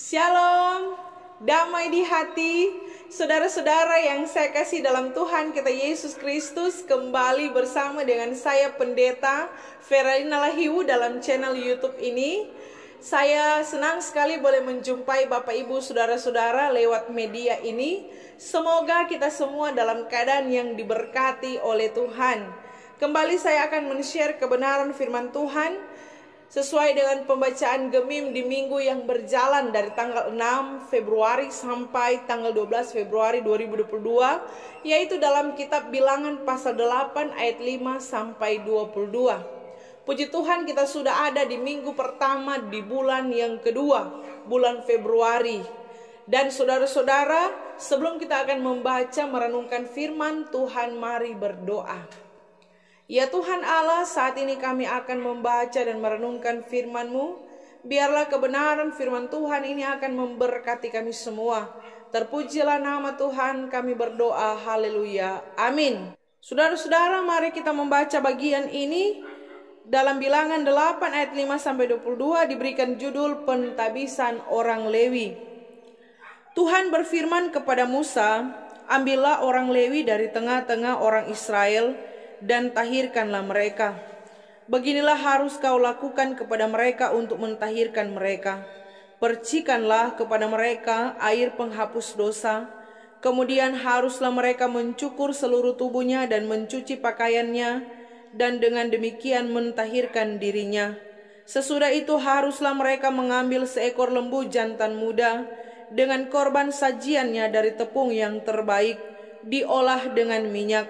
Shalom, damai di hati, saudara-saudara yang saya kasih dalam Tuhan kita Yesus Kristus. Kembali bersama dengan saya Pendeta Feralina Lahiwu dalam channel YouTube ini. Saya senang sekali boleh menjumpai Bapak Ibu saudara-saudara lewat media ini. Semoga kita semua dalam keadaan yang diberkati oleh Tuhan. Kembali saya akan men-share kebenaran firman Tuhan sesuai dengan pembacaan Gemim di minggu yang berjalan dari tanggal 6 Februari sampai tanggal 12 Februari 2022, yaitu dalam kitab Bilangan pasal 8 ayat 5 sampai 22. Puji Tuhan, kita sudah ada di minggu pertama di bulan yang kedua, bulan Februari. Dan saudara-saudara, sebelum kita akan membaca merenungkan firman Tuhan, mari berdoa. Ya Tuhan Allah, saat ini kami akan membaca dan merenungkan firman-Mu. Biarlah kebenaran firman Tuhan ini akan memberkati kami semua. Terpujilah nama Tuhan, kami berdoa, haleluya, amin. Saudara-saudara, mari kita membaca bagian ini. Dalam Bilangan 8 ayat 5-22 diberikan judul Pentabisan Orang Lewi. Tuhan berfirman kepada Musa, ambillah orang Lewi dari tengah-tengah orang Israel dan tahirkanlah mereka. Beginilah harus kau lakukan kepada mereka untuk mentahirkan mereka. Percikanlah kepada mereka air penghapus dosa. Kemudian haruslah mereka mencukur seluruh tubuhnya dan mencuci pakaiannya, dan dengan demikian mentahirkan dirinya. Sesudah itu haruslah mereka mengambil seekor lembu jantan muda dengan korban sajiannya dari tepung yang terbaik, diolah dengan minyak.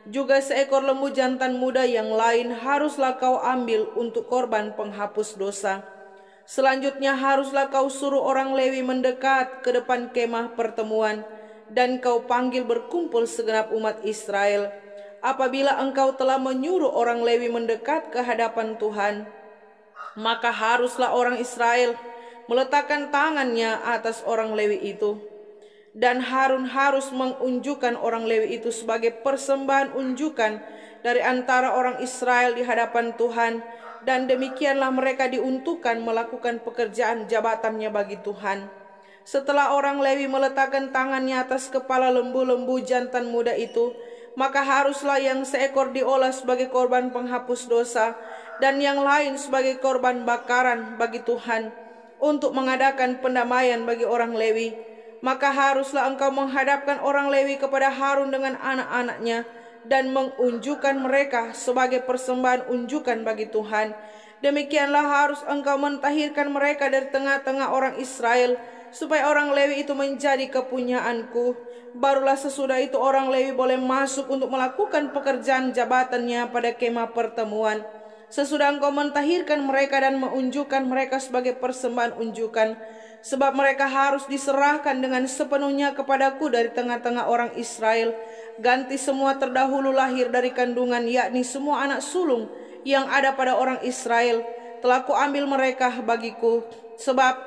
Juga seekor lembu jantan muda yang lain haruslah kau ambil untuk korban penghapus dosa. Selanjutnya haruslah kau suruh orang Lewi mendekat ke depan kemah pertemuan, dan kau panggil berkumpul segenap umat Israel. Apabila engkau telah menyuruh orang Lewi mendekat ke hadapan Tuhan, maka haruslah orang Israel meletakkan tangannya atas orang Lewi itu. Dan Harun harus mengunjukkan orang Lewi itu sebagai persembahan unjukan dari antara orang Israel di hadapan Tuhan. Dan demikianlah mereka diuntukkan melakukan pekerjaan jabatannya bagi Tuhan. Setelah orang Lewi meletakkan tangannya atas kepala lembu-lembu jantan muda itu, maka haruslah yang seekor diolah sebagai korban penghapus dosa, dan yang lain sebagai korban bakaran bagi Tuhan, untuk mengadakan pendamaian bagi orang Lewi. Maka haruslah engkau menghadapkan orang Lewi kepada Harun dengan anak-anaknya dan mengunjukkan mereka sebagai persembahan unjukan bagi Tuhan. Demikianlah harus engkau mentahirkan mereka dari tengah-tengah orang Israel, supaya orang Lewi itu menjadi kepunyaanku. Barulah sesudah itu orang Lewi boleh masuk untuk melakukan pekerjaan jabatannya pada kemah pertemuan. Sesudah engkau mentahirkan mereka dan menunjukkan mereka sebagai persembahan unjukan, sebab mereka harus diserahkan dengan sepenuhnya kepadaku dari tengah-tengah orang Israel. Ganti semua terdahulu lahir dari kandungan, yakni semua anak sulung yang ada pada orang Israel, telah kuambil mereka bagiku. Sebab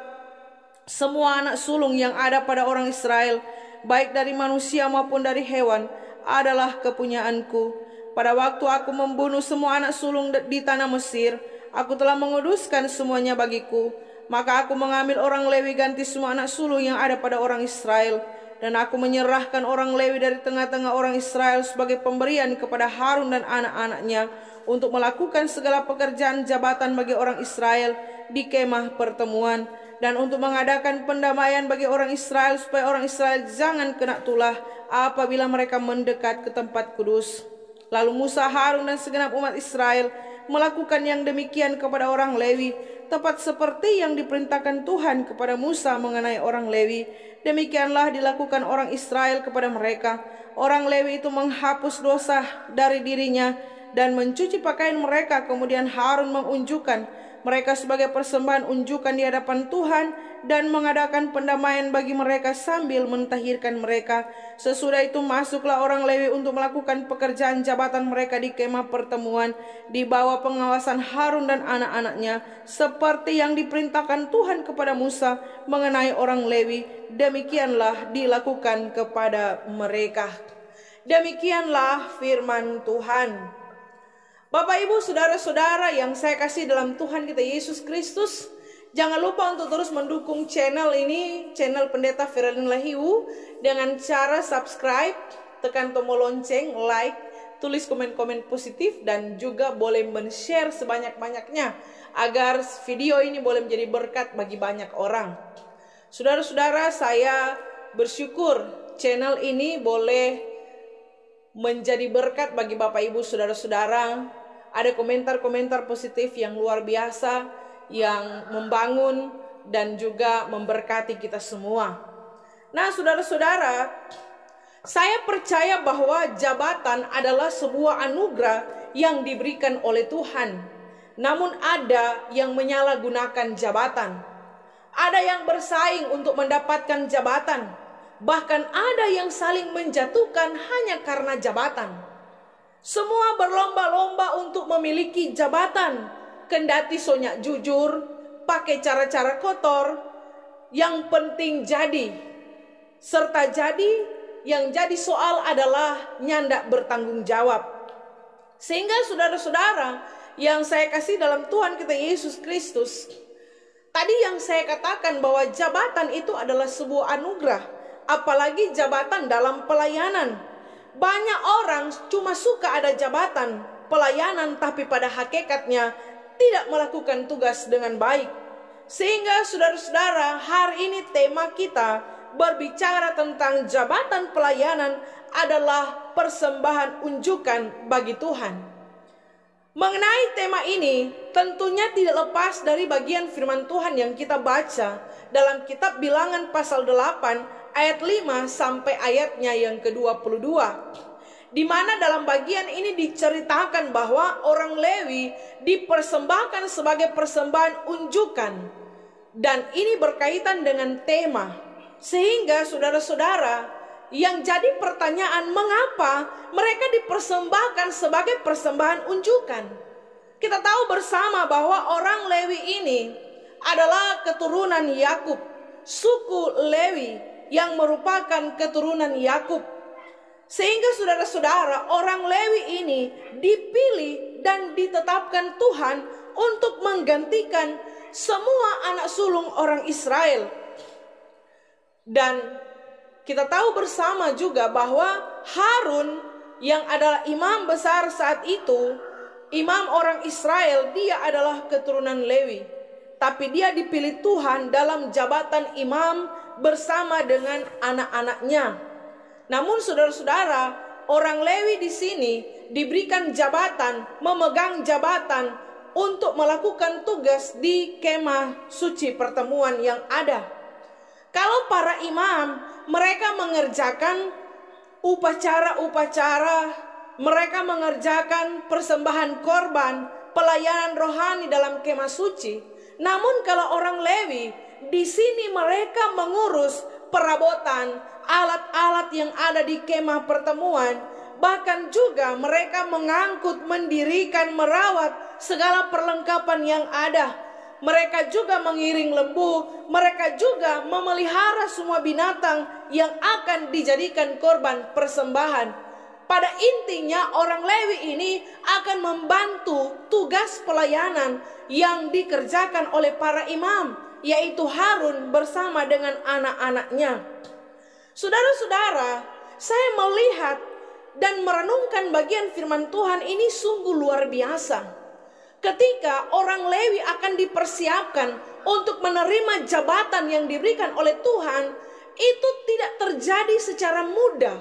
semua anak sulung yang ada pada orang Israel, baik dari manusia maupun dari hewan, adalah kepunyaanku. Pada waktu aku membunuh semua anak sulung di tanah Mesir, aku telah menguduskan semuanya bagiku. Maka aku mengambil orang Lewi ganti semua anak sulung yang ada pada orang Israel. Dan aku menyerahkan orang Lewi dari tengah-tengah orang Israel sebagai pemberian kepada Harun dan anak-anaknya, untuk melakukan segala pekerjaan jabatan bagi orang Israel di kemah pertemuan, dan untuk mengadakan pendamaian bagi orang Israel, supaya orang Israel jangan kena tulah apabila mereka mendekat ke tempat kudus. Lalu Musa, Harun dan segenap umat Israel melakukan yang demikian kepada orang Lewi, tepat seperti yang diperintahkan Tuhan kepada Musa mengenai orang Lewi. Demikianlah dilakukan orang Israel kepada mereka. Orang Lewi itu menghapus dosa dari dirinya dan mencuci pakaian mereka. Kemudian Harun mengunjukkan mereka sebagai persembahan unjukan di hadapan Tuhan, dan mengadakan pendamaian bagi mereka sambil mentahirkan mereka. Sesudah itu masuklah orang Lewi untuk melakukan pekerjaan jabatan mereka di kemah pertemuan, di bawah pengawasan Harun dan anak-anaknya, seperti yang diperintahkan Tuhan kepada Musa mengenai orang Lewi. Demikianlah dilakukan kepada mereka. Demikianlah firman Tuhan. Bapak Ibu saudara-saudara yang saya kasih dalam Tuhan kita Yesus Kristus, Jangan lupa untuk terus mendukung channel ini, channel Pendeta Fereline Lahiu, dengan cara subscribe, tekan tombol lonceng, like, tulis komen-komen positif, dan juga boleh men-share sebanyak-banyaknya agar video ini boleh menjadi berkat bagi banyak orang. Saudara-saudara, saya bersyukur channel ini boleh menjadi berkat bagi Bapak Ibu saudara-saudara. Ada komentar-komentar positif yang luar biasa, yang membangun dan juga memberkati kita semua. Nah, saudara-saudara, saya percaya bahwa jabatan adalah sebuah anugerah yang diberikan oleh Tuhan. Namun ada yang menyalahgunakan jabatan. Ada yang bersaing untuk mendapatkan jabatan. Bahkan ada yang saling menjatuhkan hanya karena jabatan. Semua berlomba-lomba untuk memiliki jabatan. Kendati sonyak jujur, pakai cara-cara kotor, yang penting jadi. Serta jadi, yang jadi soal adalah nyandak bertanggung jawab. Sehingga saudara-saudara yang saya kasih dalam Tuhan kita Yesus Kristus, tadi yang saya katakan bahwa jabatan itu adalah sebuah anugerah, apalagi jabatan dalam pelayanan. Banyak orang cuma suka ada jabatan pelayanan, tapi pada hakikatnya tidak melakukan tugas dengan baik. Sehingga saudara-saudara, hari ini tema kita berbicara tentang jabatan pelayanan adalah persembahan unjukan bagi Tuhan. Mengenai tema ini, tentunya tidak lepas dari bagian firman Tuhan yang kita baca dalam kitab Bilangan pasal 8 ayat 5 sampai ayatnya yang ke-22. Di mana dalam bagian ini diceritakan bahwa orang Lewi dipersembahkan sebagai persembahan unjukan. Dan ini berkaitan dengan tema. Sehingga saudara-saudara, yang jadi pertanyaan, mengapa mereka dipersembahkan sebagai persembahan unjukan? Kita tahu bersama bahwa orang Lewi ini adalah keturunan Yakub, suku Lewi yang merupakan keturunan Yakub. Sehingga saudara-saudara, orang Lewi ini dipilih dan ditetapkan Tuhan untuk menggantikan semua anak sulung orang Israel. Dan kita tahu bersama juga bahwa Harun yang adalah imam besar saat itu, imam orang Israel, dia adalah keturunan Lewi. Tapi dia dipilih Tuhan dalam jabatan imam bersama dengan anak-anaknya. Namun saudara-saudara, orang Lewi di sini diberikan jabatan, memegang jabatan untuk melakukan tugas di kemah suci pertemuan yang ada. Kalau para imam, mereka mengerjakan upacara-upacara, mereka mengerjakan persembahan korban, pelayanan rohani dalam kemah suci. Namun kalau orang Lewi, di sini mereka mengurus perabotan, alat-alat yang ada di kemah pertemuan. Bahkan juga mereka mengangkut, mendirikan, merawat segala perlengkapan yang ada. Mereka juga mengiring lembu. Mereka juga memelihara semua binatang yang akan dijadikan korban persembahan. Pada intinya orang Lewi ini akan membantu tugas pelayanan yang dikerjakan oleh para imam, yaitu Harun bersama dengan anak-anaknya. Saudara-saudara, saya melihat dan merenungkan bagian firman Tuhan ini sungguh luar biasa. Ketika orang Lewi akan dipersiapkan untuk menerima jabatan yang diberikan oleh Tuhan, itu tidak terjadi secara mudah.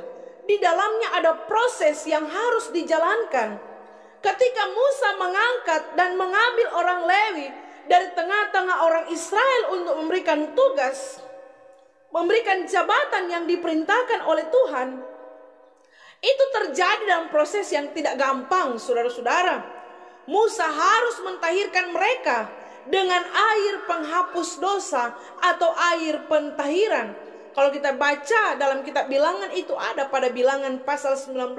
Di dalamnya ada proses yang harus dijalankan. Ketika Musa mengangkat dan mengambil orang Lewi dari tengah-tengah orang Israel untuk memberikan tugas, memberikan jabatan yang diperintahkan oleh Tuhan, itu terjadi dalam proses yang tidak gampang, saudara-saudara. Musa harus mentahirkan mereka dengan air penghapus dosa atau air pentahiran. Kalau kita baca dalam kitab Bilangan, itu ada pada Bilangan pasal 19.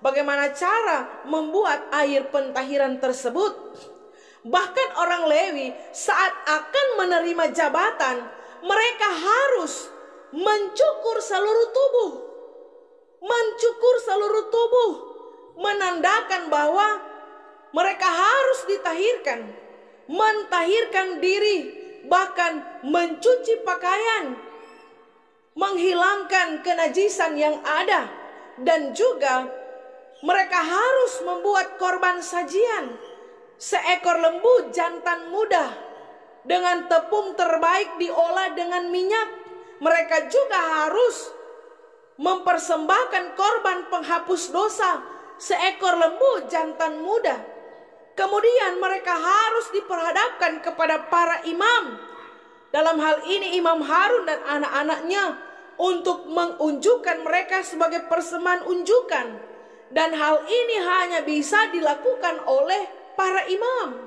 Bagaimana cara membuat air pentahiran tersebut. Bahkan orang Lewi saat akan menerima jabatan, mereka harus mencukur seluruh tubuh. Mencukur seluruh tubuh. Menandakan bahwa mereka harus ditahirkan. Mentahirkan diri bahkan mencuci pakaian, menghilangkan kenajisan yang ada. Dan juga mereka harus membuat korban sajian, seekor lembu jantan muda dengan tepung terbaik diolah dengan minyak. Mereka juga harus mempersembahkan korban penghapus dosa, seekor lembu jantan muda. Kemudian mereka harus diperhadapkan kepada para imam. Dalam hal ini Imam Harun dan anak-anaknya, untuk mengunjukkan mereka sebagai persembahan unjukan. Dan hal ini hanya bisa dilakukan oleh para imam,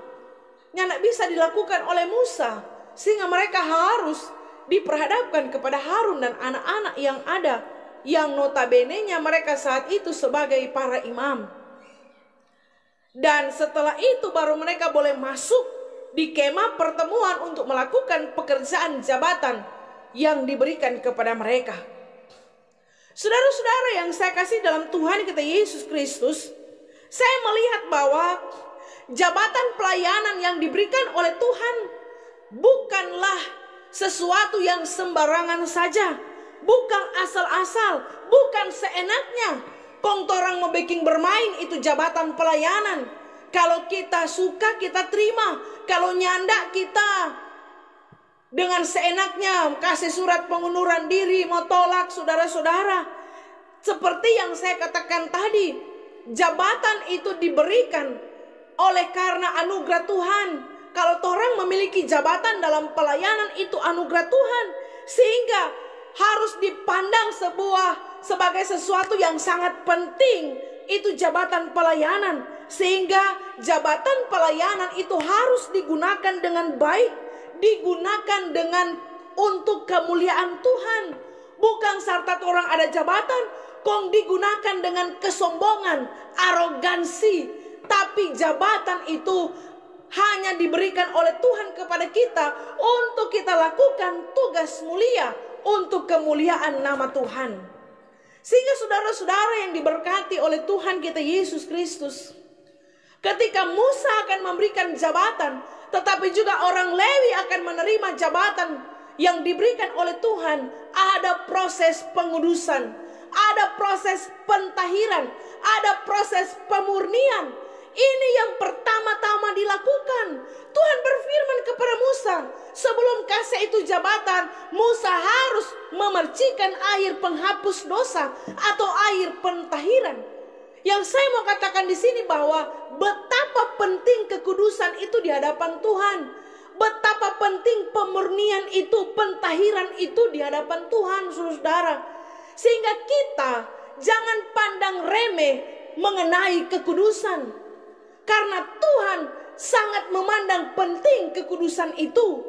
yang tidak bisa dilakukan oleh Musa. Sehingga mereka harus diperhadapkan kepada Harun dan anak-anak yang ada, yang notabene-nya mereka saat itu sebagai para imam. Dan setelah itu baru mereka boleh masuk di kemah pertemuan untuk melakukan pekerjaan jabatan yang diberikan kepada mereka. Saudara-saudara yang saya kasih dalam Tuhan kita Yesus Kristus, saya melihat bahwa jabatan pelayanan yang diberikan oleh Tuhan bukanlah sesuatu yang sembarangan saja, bukan asal-asal, bukan seenaknya. Kongtorang mau bikin bermain itu jabatan pelayanan. Kalau kita suka kita terima, kalau nyanda kita dengan seenaknya kasih surat pengunduran diri, mau tolak. Saudara-saudara, seperti yang saya katakan tadi, jabatan itu diberikan oleh karena anugerah Tuhan. Kalau orang memiliki jabatan dalam pelayanan itu anugerah Tuhan, sehingga harus dipandang sebagai sesuatu yang sangat penting. Itu jabatan pelayanan, sehingga jabatan pelayanan itu harus digunakan dengan baik, digunakan dengan untuk kemuliaan Tuhan. Bukan serta orang ada jabatan kong digunakan dengan kesombongan, arogansi. Tapi jabatan itu hanya diberikan oleh Tuhan kepada kita untuk kita lakukan tugas mulia untuk kemuliaan nama Tuhan. Sehingga saudara-saudara yang diberkati oleh Tuhan kita Yesus Kristus, ketika Musa akan memberikan jabatan, tetapi juga orang Lewi akan menerima jabatan yang diberikan oleh Tuhan, ada proses pengudusan, ada proses pentahiran, ada proses pemurnian. Ini yang pertama-tama dilakukan. Tuhan berfirman kepada Musa, sebelum kasih itu jabatan, Musa harus memercikan air penghapus dosa atau air pentahiran. Yang saya mau katakan di sini bahwa betapa penting kekudusan itu di hadapan Tuhan. Betapa penting pemurnian itu, pentahiran itu di hadapan Tuhan, saudara. Sehingga kita jangan pandang remeh mengenai kekudusan. Karena Tuhan sangat memandang penting kekudusan itu.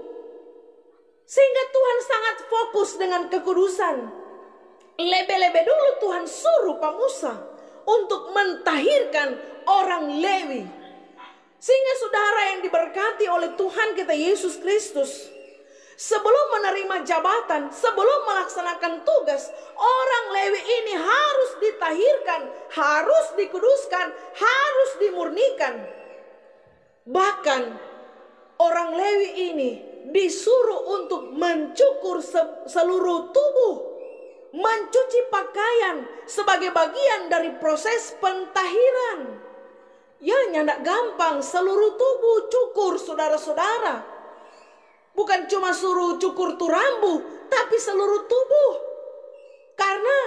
Sehingga Tuhan sangat fokus dengan kekudusan. Lebih-lebih dulu Tuhan suruh Pak Musa untuk mentahirkan orang Lewi. Sehingga saudara yang diberkati oleh Tuhan kita Yesus Kristus, sebelum menerima jabatan, sebelum melaksanakan tugas, orang Lewi ini harus ditahirkan, harus dikuduskan, harus dimurnikan. Bahkan orang Lewi ini disuruh untuk mencukur seluruh tubuh, mencuci pakaian sebagai bagian dari proses pentahiran. Ya, nyandak gampang, seluruh tubuh cukur, saudara-saudara. Bukan cuma suruh cukur turambu, tapi seluruh tubuh. Karena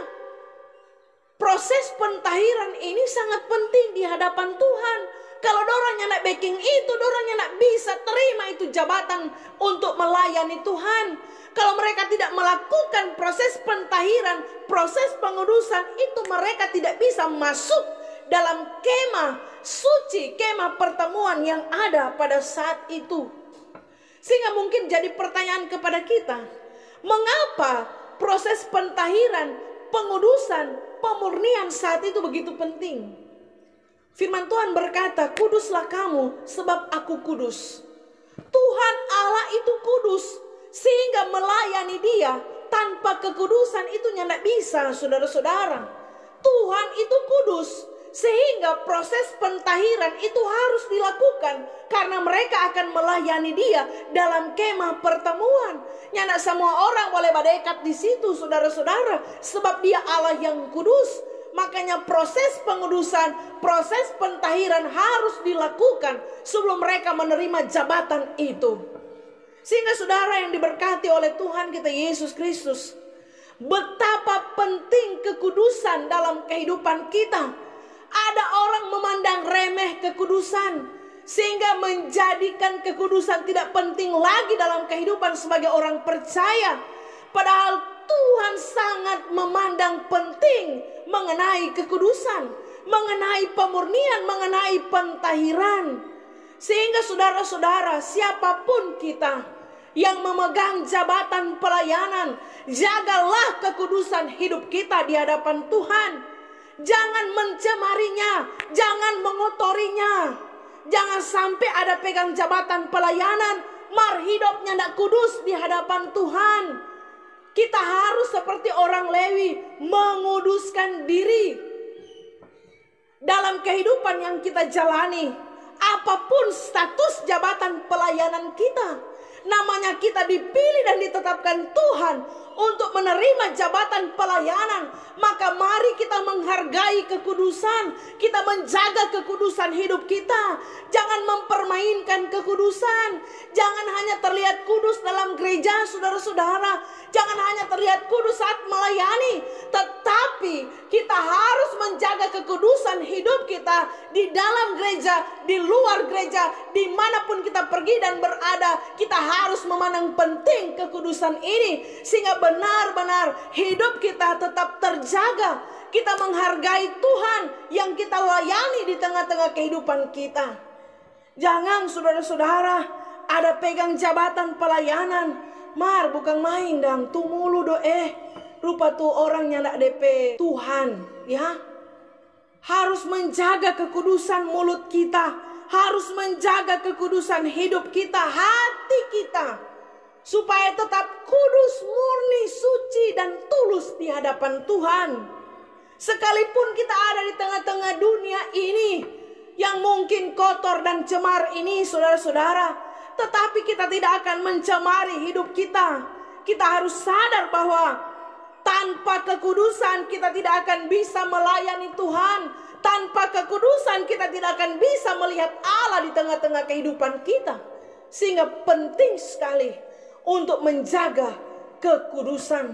proses pentahiran ini sangat penting di hadapan Tuhan. Kalau dorangnya nak backing itu, dorangnya nak bisa terima itu jabatan untuk melayani Tuhan. Kalau mereka tidak melakukan proses pentahiran, proses pengudusan, itu mereka tidak bisa masuk dalam kemah suci, kemah pertemuan yang ada pada saat itu. Sehingga mungkin jadi pertanyaan kepada kita, mengapa proses pentahiran, pengudusan, pemurnian saat itu begitu penting? Firman Tuhan berkata, kuduslah kamu sebab aku kudus. Tuhan Allah itu kudus, sehingga melayani Dia tanpa kekudusan itu tidak bisa, saudara-saudara. Tuhan itu kudus, Sehingga proses pentahiran itu harus dilakukan karena mereka akan melayani Dia dalam kemah pertemuan. Nyanak semua orang boleh berdekat di situ, saudara-saudara, sebab Dia Allah yang kudus. Makanya proses pengudusan, proses pentahiran harus dilakukan sebelum mereka menerima jabatan itu. Sehingga saudara yang diberkati oleh Tuhan kita Yesus Kristus, betapa penting kekudusan dalam kehidupan kita. Ada orang memandang remeh kekudusan, sehingga menjadikan kekudusan tidak penting lagi dalam kehidupan sebagai orang percaya. Padahal Tuhan sangat memandang penting mengenai kekudusan, mengenai pemurnian, mengenai pentahiran. Sehingga saudara-saudara, siapapun kita yang memegang jabatan pelayanan, jagalah kekudusan hidup kita di hadapan Tuhan. Jangan mencemarinya, jangan mengotorinya. Jangan sampai ada pegang jabatan pelayanan, mar hidupnya tidak kudus di hadapan Tuhan. Kita harus seperti orang Lewi, menguduskan diri dalam kehidupan yang kita jalani. Apapun status jabatan pelayanan kita, namanya kita dipilih dan ditetapkan Tuhan untuk menerima jabatan pelayanan, maka mari kita menghargai kekudusan, kita menjaga kekudusan hidup kita. Jangan mempermainkan kekudusan. Jangan hanya terlihat kudus dalam gereja, saudara-saudara. Jangan hanya terlihat kudus saat melayani, tetapi kita harus menjaga kekudusan hidup kita di dalam gereja, di luar gereja, dimanapun kita pergi dan berada. Kita harus memandang penting kekudusan ini, sehingga benar-benar hidup kita tetap terjaga. Kita menghargai Tuhan yang kita layani di tengah-tengah kehidupan kita. Jangan saudara-saudara ada pegang jabatan pelayanan, mar bukan main dang tu mulu rupa tu orangnya ndak DP Tuhan, ya. Harus menjaga kekudusan mulut kita, harus menjaga kekudusan hidup kita, hati kita, supaya tetap kudus, murni, suci, dan tulus di hadapan Tuhan. Sekalipun kita ada di tengah-tengah dunia ini yang mungkin kotor dan cemar ini, saudara-saudara, tetapi kita tidak akan mencemari hidup kita. Kita harus sadar bahwa tanpa kekudusan kita tidak akan bisa melayani Tuhan. Tanpa kekudusan kita tidak akan bisa melihat Allah di tengah-tengah kehidupan kita. Sehingga penting sekali untuk menjaga kekudusan.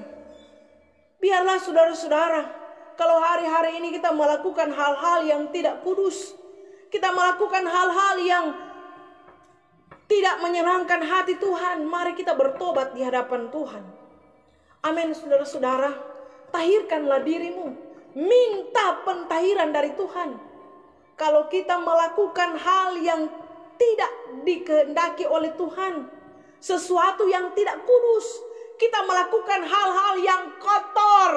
Biarlah saudara-saudara, kalau hari-hari ini kita melakukan hal-hal yang tidak kudus, kita melakukan hal-hal yang tidak menyenangkan hati Tuhan, mari kita bertobat di hadapan Tuhan. Amin, saudara-saudara. Tahirkanlah dirimu, minta pentahiran dari Tuhan. Kalau kita melakukan hal yang tidak dikehendaki oleh Tuhan, sesuatu yang tidak kudus, kita melakukan hal-hal yang kotor,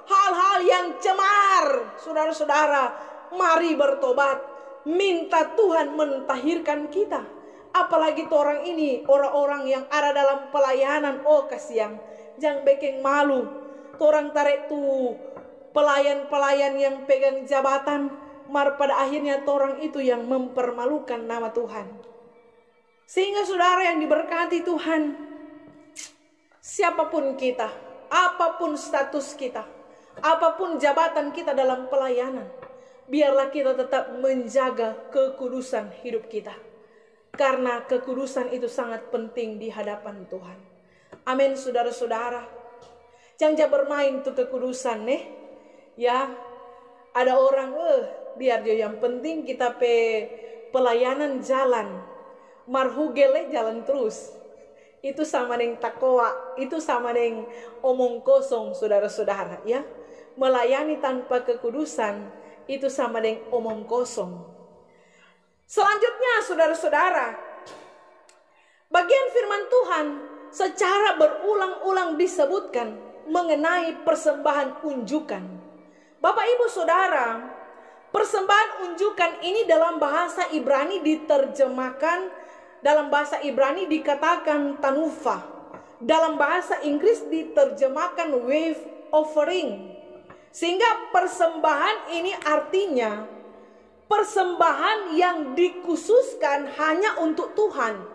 hal-hal yang cemar, saudara-saudara, mari bertobat, minta Tuhan mentahirkan kita. Apalagi tuh orang ini, orang-orang yang ada dalam pelayanan, oh kasihan, jangan bikin malu. Tuh orang tarik tuh pelayan-pelayan yang pegang jabatan, mar pada akhirnya tuh orang itu yang mempermalukan nama Tuhan. Sehingga saudara yang diberkati Tuhan, siapapun kita, apapun status kita, apapun jabatan kita dalam pelayanan, biarlah kita tetap menjaga kekudusan hidup kita. Karena kekudusan itu sangat penting di hadapan Tuhan. Amin, saudara-saudara. Jangan bermain tuh kekudusan nih. Ya, ada orang, biar dia yang penting kita pelayanan jalan. Marhugele jalan terus. Itu sama dengan takwa, itu sama dengan omong kosong, saudara-saudara. Ya, melayani tanpa kekudusan, itu sama dengan omong kosong. Selanjutnya saudara-saudara, bagian firman Tuhan secara berulang-ulang disebutkan mengenai persembahan unjukan. Bapak ibu saudara, persembahan unjukan ini dalam bahasa Ibrani diterjemahkan, dalam bahasa Ibrani dikatakan tanufa, dalam bahasa Inggris diterjemahkan wave offering. Sehingga persembahan ini artinya persembahan yang dikhususkan hanya untuk Tuhan.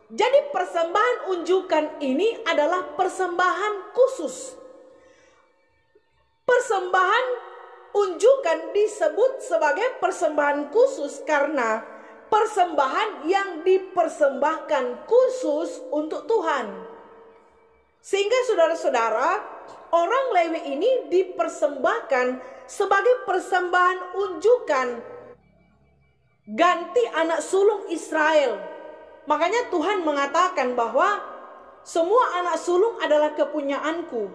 Jadi persembahan unjukan ini adalah persembahan khusus. Persembahan unjukan disebut sebagai persembahan khusus karena persembahan yang dipersembahkan khusus untuk Tuhan. Sehingga saudara-saudara, orang Lewi ini dipersembahkan sebagai persembahan unjukan ganti anak sulung Israel. Makanya Tuhan mengatakan bahwa semua anak sulung adalah kepunyaanku,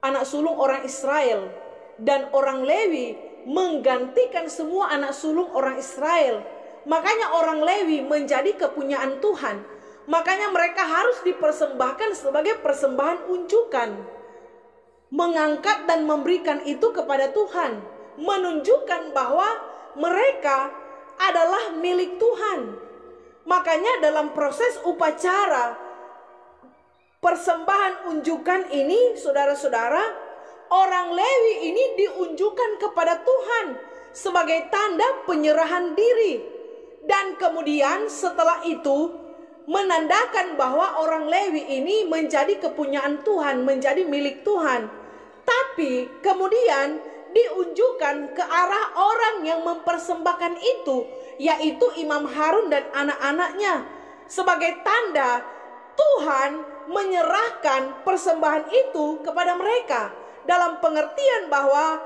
anak sulung orang Israel, dan orang Lewi menggantikan semua anak sulung orang Israel. Makanya orang Lewi menjadi kepunyaan Tuhan. Makanya mereka harus dipersembahkan sebagai persembahan unjukan, mengangkat dan memberikan itu kepada Tuhan, menunjukkan bahwa mereka adalah milik Tuhan. Makanya dalam proses upacara persembahan unjukan ini, saudara-saudara, orang Lewi ini diunjukkan kepada Tuhan sebagai tanda penyerahan diri. Dan kemudian setelah itu menandakan bahwa orang Lewi ini menjadi kepunyaan Tuhan, menjadi milik Tuhan. Tapi kemudian diunjukkan ke arah orang yang mempersembahkan itu, yaitu Imam Harun dan anak-anaknya, sebagai tanda Tuhan menyerahkan persembahan itu kepada mereka, dalam pengertian bahwa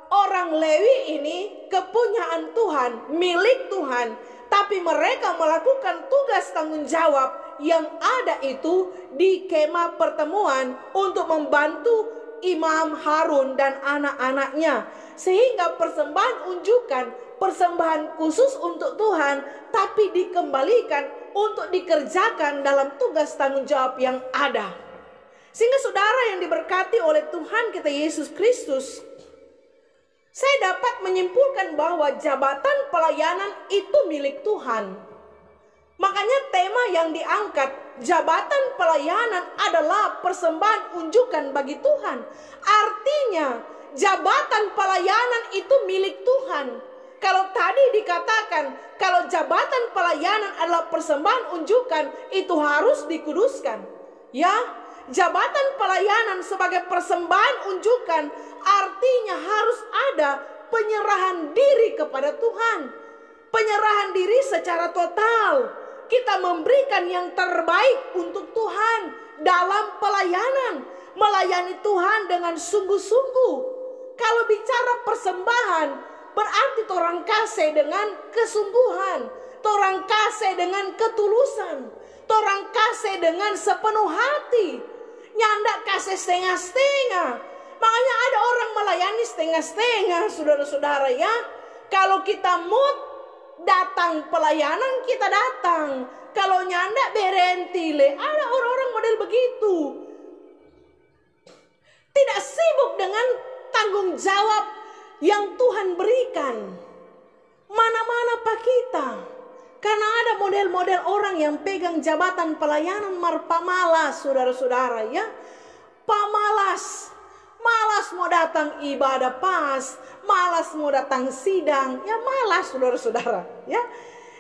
orang Lewi ini kepunyaan Tuhan, milik Tuhan, tapi mereka melakukan tugas tanggung jawab yang ada itu di kemah pertemuan untuk membantu Imam Harun dan anak-anaknya. Sehingga persembahan unjukan, persembahan khusus untuk Tuhan, tapi dikembalikan untuk dikerjakan dalam tugas tanggung jawab yang ada. Sehingga saudara yang diberkati oleh Tuhan kita Yesus Kristus, saya dapat menyimpulkan bahwa jabatan pelayanan itu milik Tuhan. Makanya tema yang diangkat, jabatan pelayanan adalah persembahan unjukan bagi Tuhan. Artinya jabatan pelayanan itu milik Tuhan. Kalau tadi dikatakan kalau jabatan pelayanan adalah persembahan unjukan, itu harus dikuduskan. Ya, jabatan pelayanan sebagai persembahan unjukan artinya harus ada penyerahan diri kepada Tuhan. Penyerahan diri secara total. Kita memberikan yang terbaik untuk Tuhan dalam pelayanan. Melayani Tuhan dengan sungguh-sungguh. Kalau bicara persembahan, berarti orang kasih dengan kesungguhan, orang kasih dengan ketulusan, orang kasih dengan sepenuh hati. Nyandak kasih setengah-setengah. Makanya ada orang melayani setengah-setengah, saudara-saudara ya. Kalau kita mood datang pelayanan, kita datang. Kalau nyandak berhentile, ada orang-orang model begitu. Tidak sibuk dengan tanggung jawab yang Tuhan berikan. Mana-mana pak kita. Karena ada model-model orang yang pegang jabatan pelayanan pamalas, saudara-saudara ya. Pamalas. Malas mau datang ibadah pas, malas mau datang sidang, ya malas saudara-saudara ya.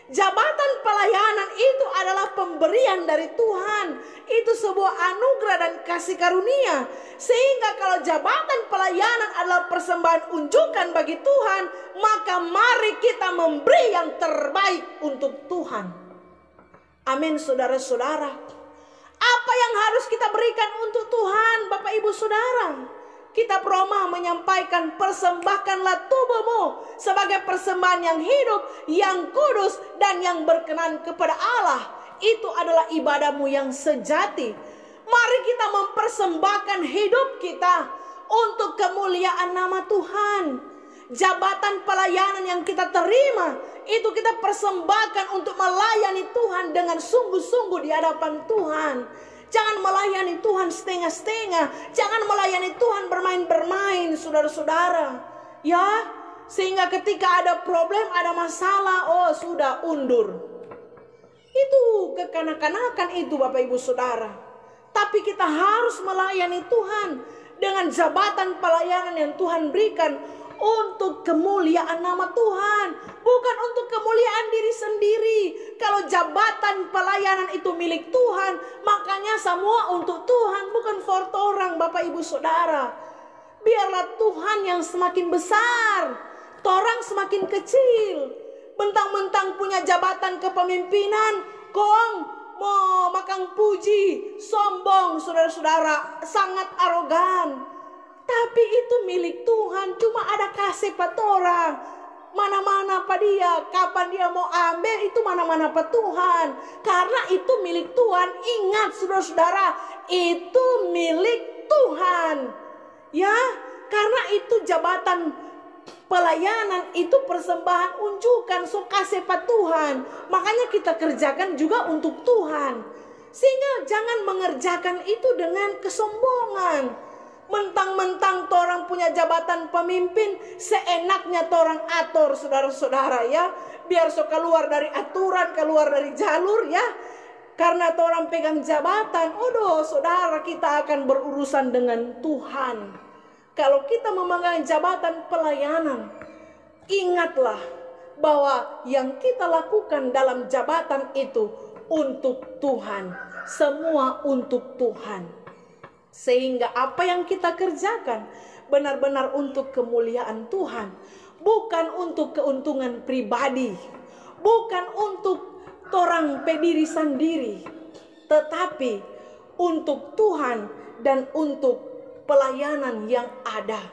Jabatan pelayanan itu adalah pemberian dari Tuhan. Itu sebuah anugerah dan kasih karunia. Sehingga kalau jabatan pelayanan adalah persembahan unjukan bagi Tuhan, maka mari kita memberi yang terbaik untuk Tuhan. Amin saudara-saudara. Apa yang harus kita berikan untuk Tuhan Bapak Ibu Saudara? Kitab Roma menyampaikan, persembahkanlah tubuhmu sebagai persembahan yang hidup, yang kudus, dan yang berkenan kepada Allah. Itu adalah ibadahmu yang sejati. Mari kita mempersembahkan hidup kita untuk kemuliaan nama Tuhan. Jabatan pelayanan yang kita terima, itu kita persembahkan untuk melayani Tuhan dengan sungguh-sungguh di hadapan Tuhan. Jangan melayani Tuhan setengah-setengah. Jangan melayani Tuhan bermain-bermain, saudara-saudara. Ya, sehingga ketika ada problem, ada masalah, oh sudah undur. Itu kekanak-kanakan itu Bapak Ibu Saudara. Tapi kita harus melayani Tuhan dengan jabatan pelayanan yang Tuhan berikan untuk kemuliaan nama Tuhan, bukan untuk kemuliaan diri sendiri. Kalau jabatan pelayanan itu milik Tuhan, makanya semua untuk Tuhan, bukan for orang, Bapak Ibu Saudara. Biarlah Tuhan yang semakin besar, orang semakin kecil. Mentang-mentang punya jabatan kepemimpinan, kong mau makan puji, sombong, saudara-saudara, sangat arogan. Tapi itu milik Tuhan, cuma ada kasih pada orang. Mana-mana apa dia, kapan dia mau ambil, itu mana-mana apa Tuhan. Karena itu milik Tuhan. Ingat saudara-saudara, itu milik Tuhan. Ya, karena itu jabatan pelayanan, itu persembahan unjukan, so kasih pada Tuhan. Makanya kita kerjakan juga untuk Tuhan. Sehingga jangan mengerjakan itu dengan kesombongan. Mentang-mentang orang punya jabatan pemimpin, seenaknya orang atur, saudara-saudara ya. Biar so keluar dari aturan, keluar dari jalur ya. Karena orang pegang jabatan, saudara, kita akan berurusan dengan Tuhan. Kalau kita memegang jabatan pelayanan, ingatlah bahwa yang kita lakukan dalam jabatan itu untuk Tuhan. Semua untuk Tuhan. Sehingga apa yang kita kerjakan benar-benar untuk kemuliaan Tuhan. Bukan untuk keuntungan pribadi. Bukan untuk orang pediri sendiri. Tetapi untuk Tuhan dan untuk pelayanan yang ada.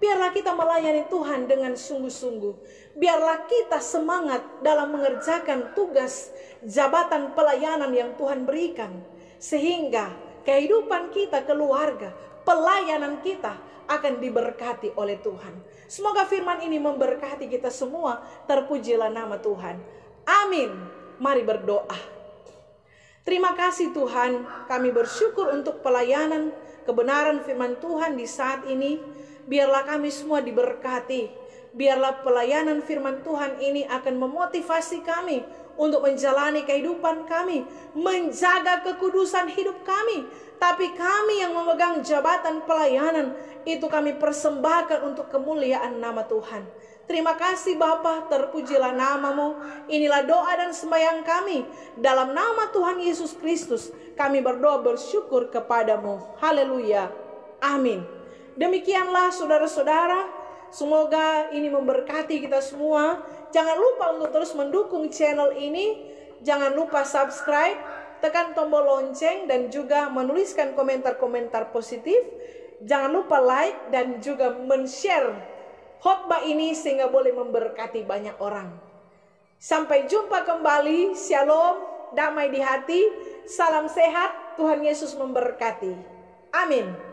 Biarlah kita melayani Tuhan dengan sungguh-sungguh. Biarlah kita semangat dalam mengerjakan tugas jabatan pelayanan yang Tuhan berikan. Sehingga kehidupan kita, keluarga, pelayanan kita akan diberkati oleh Tuhan. Semoga firman ini memberkati kita semua. Terpujilah nama Tuhan. Amin. Mari berdoa. Terima kasih Tuhan, kami bersyukur untuk pelayanan kebenaran firman Tuhan di saat ini. Biarlah kami semua diberkati. Biarlah pelayanan firman Tuhan ini akan memotivasi kami untuk menjalani kehidupan kami, menjaga kekudusan hidup kami. Tapi kami yang memegang jabatan pelayanan, itu kami persembahkan untuk kemuliaan nama Tuhan. Terima kasih Bapa, terpujilah namamu. Inilah doa dan sembahyang kami. Dalam nama Tuhan Yesus Kristus, kami berdoa bersyukur kepadamu. Haleluya. Amin. Demikianlah saudara-saudara, semoga ini memberkati kita semua. Jangan lupa untuk terus mendukung channel ini. Jangan lupa subscribe, tekan tombol lonceng, dan juga menuliskan komentar-komentar positif. Jangan lupa like dan juga men-share khotbah ini sehingga boleh memberkati banyak orang. Sampai jumpa kembali. Shalom, damai di hati, salam sehat, Tuhan Yesus memberkati. Amin.